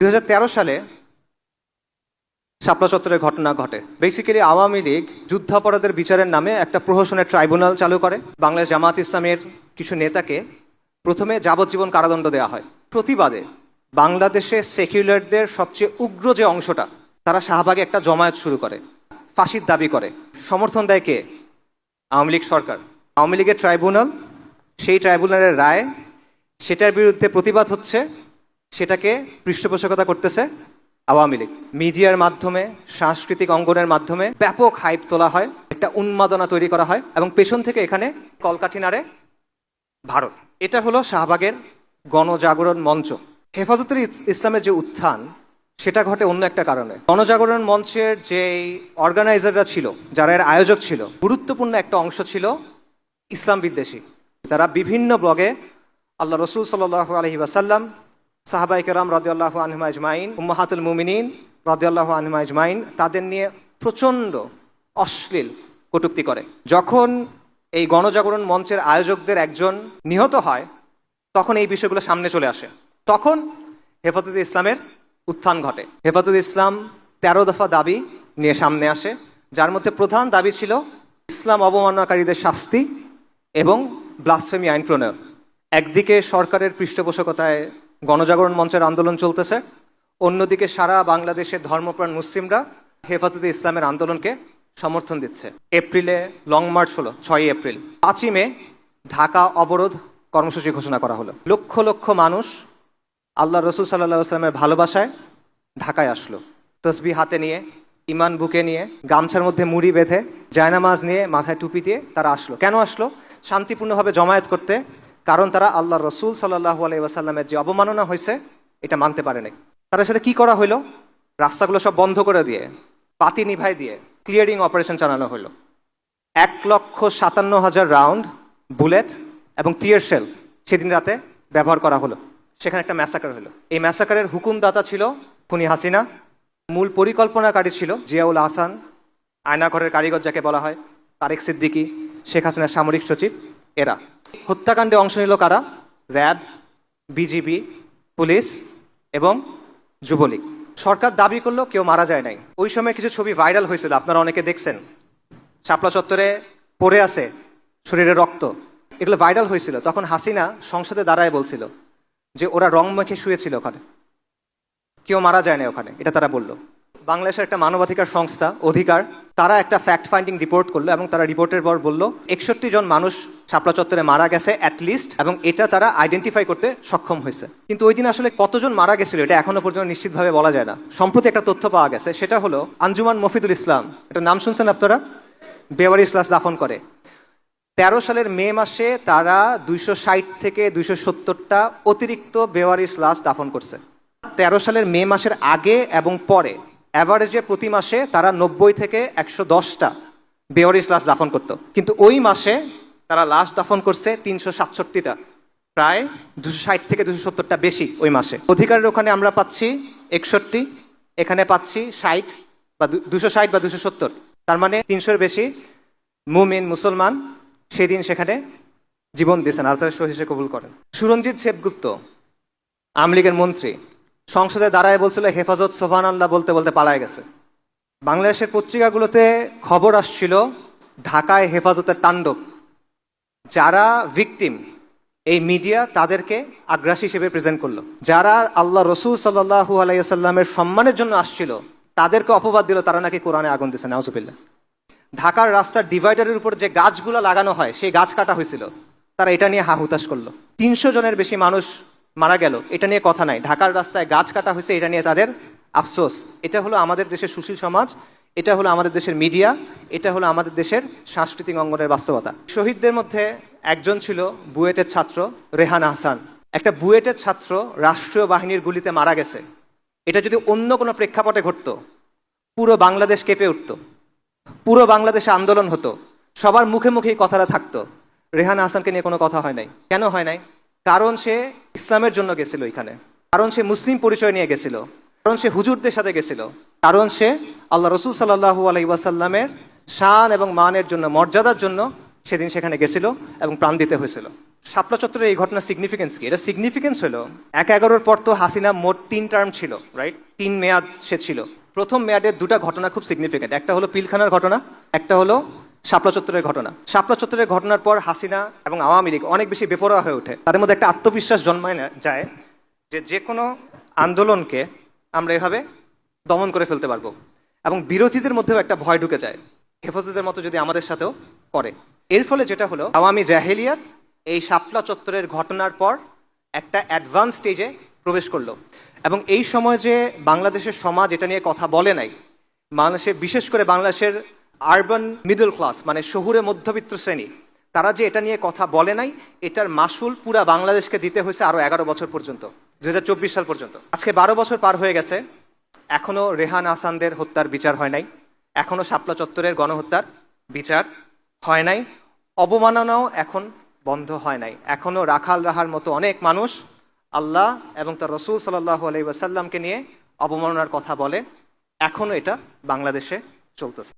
2013 সালে শাপলা চত্বরের ঘটনা ঘটে। বেসিক্যালি আওয়ামী লীগ যুদ্ধাপরাধের বিচারের নামে একটা প্রহসনের ট্রাইব্যুনাল চালু করে। বাংলাদেশ জামাত ইসলামের কিছু নেতাকে প্রথমে যাবজ্জীবন কারাদণ্ড দেওয়া হয়। প্রতিবাদে বাংলাদেশে সেকুলারদের সবচেয়ে উগ্র যে অংশটা, তারা শাহবাগে একটা জমায়েত শুরু করে, ফাঁসির দাবি করে। সমর্থন দেয় কে? আওয়ামী লীগ সরকার। আওয়ামী লীগের ট্রাইব্যুনাল, সেই ট্রাইব্যুনালের রায়, সেটার বিরুদ্ধে প্রতিবাদ হচ্ছে, সেটাকে পৃষ্ঠপোষকতা করতেছে আওয়ামী লীগ। মিডিয়ার মাধ্যমে, সাংস্কৃতিক অঙ্গনের মাধ্যমে ব্যাপক হাইপ তোলা হয়, একটা উন্মাদনা তৈরি করা হয়, এবং পেছন থেকে এখানে কলকাঠি নাড়ে ভারত। এটা হলো শাহবাগের গণজাগরণ মঞ্চ। হেফাজতে ইসলামের যে উত্থান, সেটা ঘটে অন্য একটা কারণে। গণজাগরণ মঞ্চের যে অর্গানাইজাররা ছিল, যারা এর আয়োজক ছিল, গুরুত্বপূর্ণ একটা অংশ ছিল ইসলাম বিদ্বেষী। তারা বিভিন্ন ব্লগে আল্লাহ রসুল সাল্লাল্লাহু আলাইহি ওয়াসাল্লাম, সাহাবায়ে কেরাম রাদিয়াল্লাহু আনহুম আজমাইন, উম্মাহাতুল মুমিনিন রাদিয়াল্লাহু আনহুম আজমাইন, তাদের নিয়ে প্রচণ্ড অশ্লীল কটূক্তি করে। যখন এই গণজাগরণ মঞ্চের আয়োজকদের একজন নিহত হয়, তখন এই বিষয়গুলো সামনে চলে আসে। তখন হেফাজতে ইসলামের উত্থান ঘটে। হেফাজতে ইসলাম 13 দফা দাবি নিয়ে সামনে আসে, যার মধ্যে প্রধান দাবি ছিল ইসলাম অবমাননাকারীদের শাস্তি এবং ব্লাসফেমি আইন প্রণয়ন। একদিকে সরকারের পৃষ্ঠপোষকতায় গণজাগরণ মঞ্চের আন্দোলন চলতেছে, অন্যদিকে সারা বাংলাদেশের ধর্মপ্রাণ মুসলিমরা হেফাজতে ইসলামের আন্দোলনকে সমর্থন দিচ্ছে। এপ্রিলে লং মার্চ হলো, 6 এপ্রিল। 5 মে ঢাকা অবরোধ কর্মসূচি ঘোষণা করা হলো। লক্ষ লক্ষ মানুষ আল্লাহ রসুল সাল্লাল্লাহু আলাইহি ওয়াসাল্লামের ভালোবাসায় ঢাকায় আসলো, তসবিহ হাতে নিয়ে, ইমান বুকে নিয়ে, গামছার মধ্যে মুড়ি বেঁধে, জায়নামাজ নিয়ে, মাথায় টুপি দিয়ে তারা আসলো। কেন আসলো? শান্তিপূর্ণভাবে জমায়েত করতে। কারণ তারা আল্লাহ রসুল সাল্লাল্লাহু আলাইহি ওয়াসাল্লামের যে অবমাননা হয়েছে, এটা মানতে পারে নাই। তাদের সাথে কি করা হইলো? রাস্তাগুলো সব বন্ধ করে দিয়ে, বাতি নিভাই দিয়ে ক্লিয়ারিং অপারেশন চালানো হলো। 1,57,000 রাউন্ড বুলেট এবং টিয়ার শেল সেদিন রাতে ব্যবহার করা হলো। সেখানে একটা ম্যাসাকার হলো। এই ম্যাসাকারের হুকুমদাতা ছিল খুনি হাসিনা, মূল পরিকল্পনাকারী ছিল জিয়াউল আহসান, আয়নাঘরের কারিগর যাকে বলা হয়, তারেক সিদ্দিকী, শেখ হাসিনার সামরিক সচিব। এরা হত্যাকাণ্ডে অংশ নিল কারা? র্যাব, বিজিবি, পুলিশ এবং যুবলীগ। সরকার দাবি করলো কেউ মারা যায় নাই। ওই সময় কিছু ছবি ভাইরাল হয়েছিল, আপনারা অনেকে দেখছেন। শাপলা চত্বরে পড়ে আছে শরীরে রক্ত, এগুলো ভাইরাল হয়েছিল। তখন হাসিনা সংসদে দাঁড়ায় বলছিল যে ওরা রং মেখে শুয়েছিল ওখানে, কেউ মারা যায় না ওখানে, এটা তারা বলল। বাংলাদেশের একটা মানবাধিকার সংস্থা অধিকার, তারা একটা ফ্যাক্ট ফাইন্ডিং রিপোর্ট করলো, এবং তারা রিপোর্টের পর বলল 61 জন মানুষ শাপলা চত্বরে মারা গেছে অ্যাটলিস্ট, এবং এটা তারা আইডেন্টিফাই করতে সক্ষম হয়েছে। কিন্তু ওই দিন আসলে কতজন মারা গেছিল এটা এখনো পর্যন্ত নিশ্চিতভাবে বলা যায় না। সম্প্রতি একটা তথ্য পাওয়া গেছে, সেটা হলো আঞ্জুমান মফিদুল ইসলাম, এটা নাম শুনছেন আপনারা, বেওয়ারিশ লাশ দাফন করে। 13 সালের মে মাসে তারা 260 থেকে 270টা অতিরিক্ত বেওয়ারিশ লাশ দাফন করছে। 13 সালের মে মাসের আগে এবং পরে অ্যাভারেজে প্রতি মাসে তারা 90 থেকে 110টা বেওয়ারিশ লাশ দাফন করত। কিন্তু ওই মাসে তারা লাশ দাফন করছে 367টা, প্রায় 260 থেকে 270টা বেশি ওই মাসে। অধিকারের ওখানে আমরা পাচ্ছি 61, এখানে পাচ্ছি 60 বা 260 বা 270, তার মানে 300-এর বেশি মুমিন মুসলমান সেদিন সেখানে জীবন দিয়েছেন, আর তারা শহীদ কবুল করেন। সুরঞ্জিত সেবগুপ্ত, আওয়ামী লীগের মন্ত্রী, সংসদে দাঁড়ায় বলছিল হেফাজত সুবহানাল্লাহ বলতে বলতে পালায় গেছে। বাংলাদেশের পত্রিকাগুলোতে খবর আসছিল ঢাকায় হেফাজতের তাণ্ডব। যারা ভিকটিম, এই মিডিয়া তাদেরকে আগ্রাসী হিসেবে প্রেজেন্ট করলো। যারা আল্লাহ রসুল সাল্লাল্লাহু আলাইহি ওয়াসাল্লামের সম্মানের জন্য আসছিল, তাদেরকে অপবাদ দিল তারা নাকি কোরআনে আগুন দিয়েছে। নাউজুবিল্লাহ। ঢাকার রাস্তার ডিভাইডারের উপর যে গাছগুলো লাগানো হয়, সেই গাছ কাটা হয়েছিল, তারা এটা নিয়ে হাহুতাশ করলো। 300 জনের বেশি মানুষ মারা গেল, এটা নিয়ে কথা নাই। ঢাকার রাস্তায় গাছ কাটা হয়েছে, এটা নিয়ে তাদের আফসোস। এটা হলো আমাদের দেশের সুশীল সমাজ, এটা হলো আমাদের দেশের মিডিয়া, এটা হলো আমাদের দেশের সাংস্কৃতিক অঙ্গনের বাস্তবতা। শহীদদের মধ্যে একজন ছিল বুয়েটের ছাত্র রেহান আহসান। একটা বুয়েটের ছাত্র রাষ্ট্রীয় বাহিনীর গুলিতে মারা গেছে, এটা যদি অন্য কোনো প্রেক্ষাপটে ঘটতো, পুরো বাংলাদেশ কেঁপে উঠত, পুরো বাংলাদেশে আন্দোলন হতো, সবার মুখে মুখেই কথাটা থাকতো। রেহান আহসানকে নিয়ে কোনো কথা হয় নাই। কেন হয় নাই? কারণ সে ইসলামের জন্য গেছিল এখানে, কারণ সে মুসলিম পরিচয় নিয়ে গেছিল, কারণ সে হুজুরদের সাথে গেছিল, কারণ সে আল্লাহ রসুল সাল্লাল্লাহু আলাইহি ওয়াসাল্লামের শান এবং মানের জন্য, মর্যাদার জন্য সেদিন সেখানে গেছিল এবং প্রাণ দিতে হয়েছিল। শাপলা চত্বরের এই ঘটনার সিগনিফিকেন্স কি? এটা সিগনিফিকেন্স হলো 1/11 পর তো হাসিনা মোট 3 টার্ম ছিল, রাইট? 3 মেয়াদ সে ছিল। প্রথম মেয়াদের দুটা ঘটনা খুব সিগনিফিকেন্ট, একটা হলো পিলখানার ঘটনা, একটা হলো শাপলা চত্বরের ঘটনা। শাপলা চত্বরের ঘটনার পর হাসিনা এবং আওয়ামী লীগ অনেক বেশি বেপরোয়া হয়ে ওঠে। তাদের মধ্যে একটা আত্মবিশ্বাস জন্মায় না যায় যে যে কোনো আন্দোলনকে আমরা এভাবে দমন করে ফেলতে পারবো, এবং বিরোধীদের মধ্যেও একটা ভয় ঢুকে যায়, হেফাজতের মতো যদি আমাদের সাথেও করে। এর ফলে যেটা হলো, আওয়ামী জাহেলিয়াত এই শাপলা চত্বরের ঘটনার পর একটা অ্যাডভান্স স্টেজে প্রবেশ করলো। এবং এই সময় যে বাংলাদেশের সমাজ এটা নিয়ে কথা বলে নাই, বাংলাদেশে বিশেষ করে বাংলাদেশের আরবান মিডল ক্লাস মানে শহুরে মধ্যবিত্ত শ্রেণী, তারা যে এটা নিয়ে কথা বলে নাই, এটার মাসুল পুরা বাংলাদেশকে দিতে হয়েছে আরো 11 বছর পর্যন্ত, 2024 সাল পর্যন্ত। আজকে 12 বছর পার হয়ে গেছে, এখনো রেহান আহসানদের হত্যার বিচার হয় নাই, এখনো শাপলা চত্বরের গণহত্যার বিচার হয় নাই, অবমাননাও এখন বন্ধ হয় নাই। এখনো রাখাল রাহার মতো অনেক মানুষ আল্লাহ এবং তার রসুল সাল্লাল্লাহু আলাইহি ওয়াসাল্লামকে নিয়ে অবমাননার কথা বলে। এখনো এটা বাংলাদেশে চলতেছে।